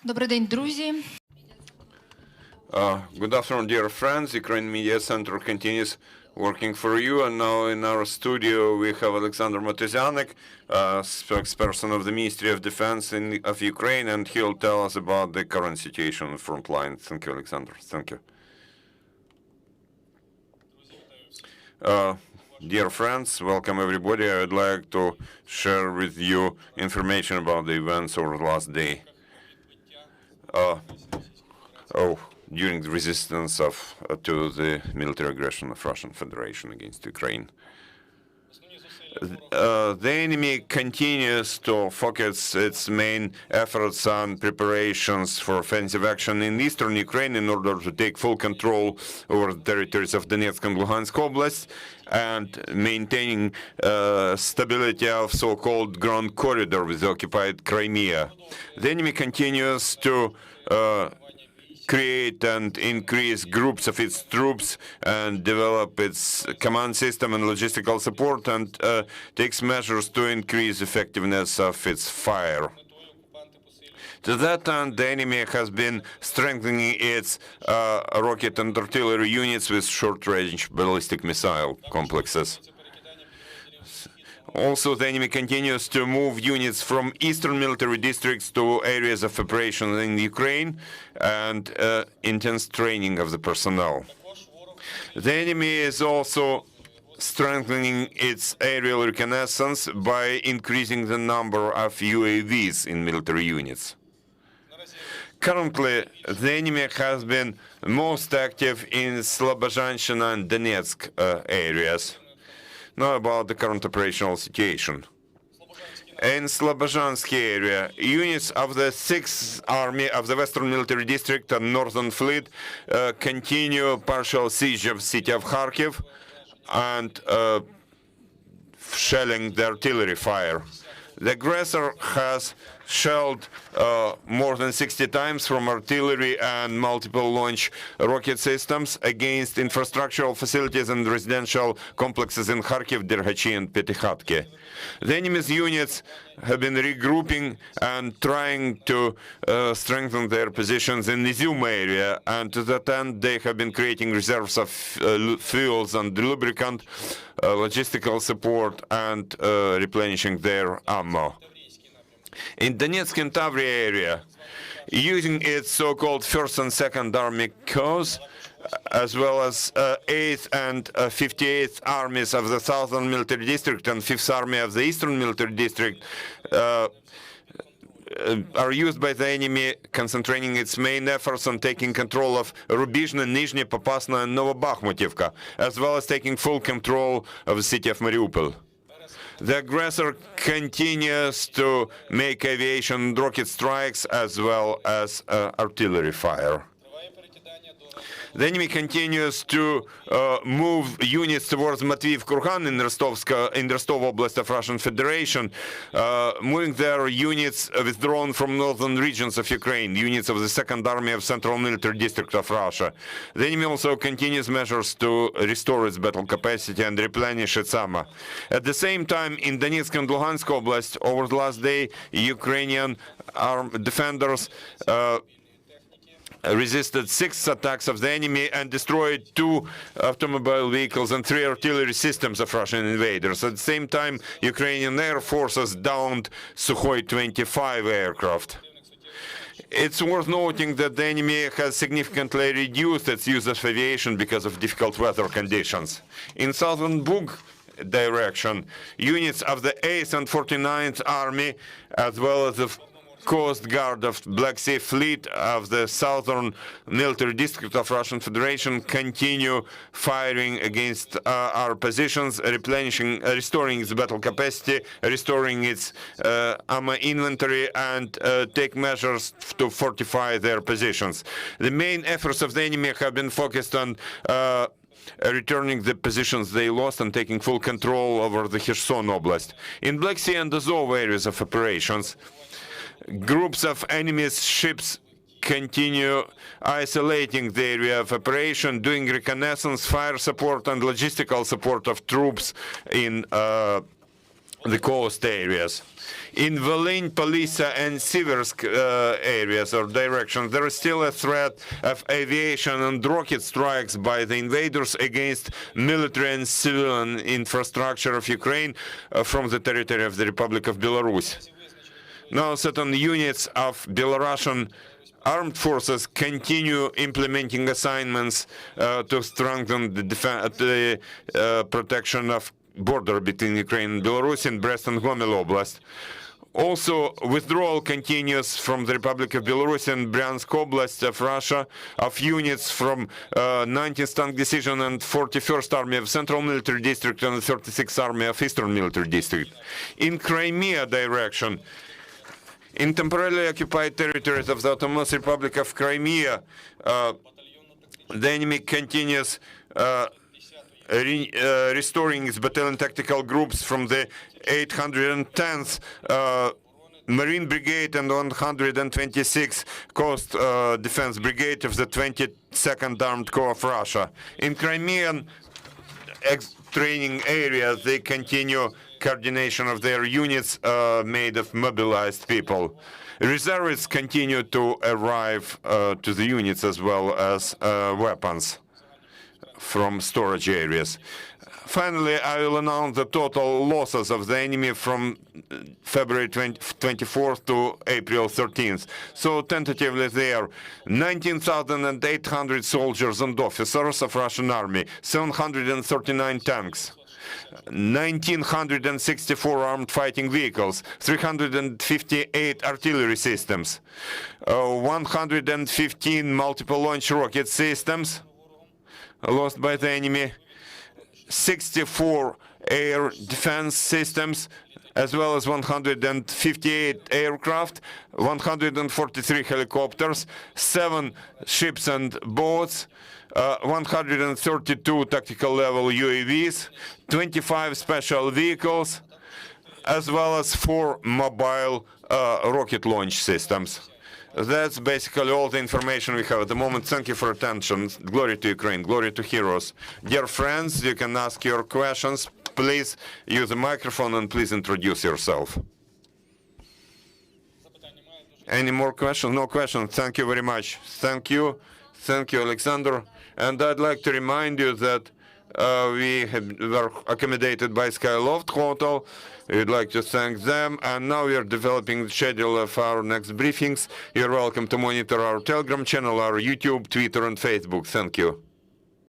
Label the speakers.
Speaker 1: Добрий день, друзі.
Speaker 2: Good afternoon, dear friends. Ukraine Media Center continues working for you. And now in our studio we have Oleksandr Motuzyanyk, spokesperson of the Ministry of Defense of Ukraine, and he'll tell us about the current situation on the front line. Thank you, Oleksandr. Thank you. Dear friends, welcome everybody. I would like to share with you information about the events over the last day. During the resistance to the military aggression of Russian Federation against Ukraine. The enemy continues to focus its main efforts on preparations for offensive action in eastern Ukraine in order to take full control over the territories of Donetsk and Luhansk Oblast and maintaining stability of so-called ground corridor with the occupied Crimea. The enemy continues to create and increase groups of its troops and develop its command system and logistical support, and takes measures to increase effectiveness of its fire. To that end, the enemy has been strengthening its rocket and artillery units with short-range ballistic missile complexes. Also, the enemy continues to move units from eastern military districts to areas of operation in Ukraine and intense training of the personnel. The enemy is also strengthening its aerial reconnaissance by increasing the number of UAVs in military units. Currently, the enemy has been most active in Slobozhanщина and Donetsk areas. Now about the current operational situation. In Slobozhansk area, units of the 6th Army of the Western Military District and Northern Fleet continue partial siege of the city of Kharkiv and shelling the artillery fire. The aggressor has shelled more than 60 times from artillery and multiple launch rocket systems against infrastructural facilities and residential complexes in Kharkiv, Derhachi, and Petikhatki. The enemy's units have been regrouping and trying to strengthen their positions in the Izum area, and to that end they have been creating reserves of fuels and lubricant, logistical support, and replenishing their ammo. In Donetsk and Tavri area, using its so-called 1st and 2nd Army Corps, as well as 8th and 58th Armies of the Southern Military District and 5th Army of the Eastern Military District, are used by the enemy, concentrating its main efforts on taking control of Rubizhny, Nizhny, Popasna, and Novobakhmutivka, as well as taking full control of the city of Mariupol. The aggressor continues to make aviation and rocket strikes as well as artillery fire. The enemy continues to move units towards Matviiv-Kurgan in Rostov Oblast of Russian Federation, moving their units withdrawn from northern regions of Ukraine, units of the 2nd Army of Central Military District of Russia. The enemy also continues measures to restore its battle capacity and replenish its ammo. At the same time, in Donetsk and Luhansk Oblast, over the last day, Ukrainian armed defenders resisted 6 attacks of the enemy and destroyed 2 automobile vehicles and 3 artillery systems of Russian invaders. At the same time, Ukrainian Air Forces downed Sukhoi 25 aircraft. It's worth noting that the enemy has significantly reduced its use of aviation because of difficult weather conditions. In southern Bug direction, units of the 8th and 49th Army, as well as the Coast Guard of Black Sea Fleet of the Southern Military District of Russian Federation continue firing against our positions, restoring its battle capacity, restoring its ammo inventory, and take measures to fortify their positions. The main efforts of the enemy have been focused on returning the positions they lost and taking full control over the Kherson Oblast. In Black Sea and Azov areas of operations, groups of enemy's ships continue isolating the area of operation, doing reconnaissance, fire support, and logistical support of troops in the coast areas. In Volyn, Polisa, and Siversk areas or directions, there is still a threat of aviation and rocket strikes by the invaders against military and civilian infrastructure of Ukraine from the territory of the Republic of Belarus. Now, certain units of Belarusian armed forces continue implementing assignments to strengthen the protection of border between Ukraine and Belarus in Brest and Gomel Oblast. Also, withdrawal continues from the Republic of Belarus and Bryansk Oblast of Russia of units from 19th Tank Division and 41st Army of Central Military District and 36th Army of Eastern Military District. In Crimea direction, in temporarily occupied territories of the Autonomous Republic of Crimea, the enemy continues restoring its battalion tactical groups from the 810th Marine Brigade and 126th Coast Defense Brigade of the 22nd Armed Corps of Russia. In Crimean training areas, they continue coordination of their units made of mobilized people. Reservists continue to arrive to the units as well as weapons from storage areas. Finally, I will announce the total losses of the enemy from February 24th to April 13th. So tentatively there, 19,800 soldiers and officers of Russian army, 739 tanks, 1,964 armed fighting vehicles, 358 artillery systems, 115 multiple launch rocket systems lost by the enemy, 64 air defense systems, as well as 158 aircraft, 143 helicopters, 7 ships and boats, 132 tactical level UAVs, 25 special vehicles, as well as 4 mobile rocket launch systems. That's basically all the information we have at the moment. Thank you for attention. Glory to Ukraine, glory to heroes. Dear friends, you can ask your questions. Please use the microphone and please introduce yourself. Any more questions? No questions. Thank you very much. Thank you. Thank you, Oleksandr. And I'd like to remind you that we were accommodated by Skyloft Hotel. We'd like to thank them. And now we are developing the schedule of our next briefings. You're welcome to monitor our Telegram channel, our YouTube, Twitter, and Facebook. Thank you.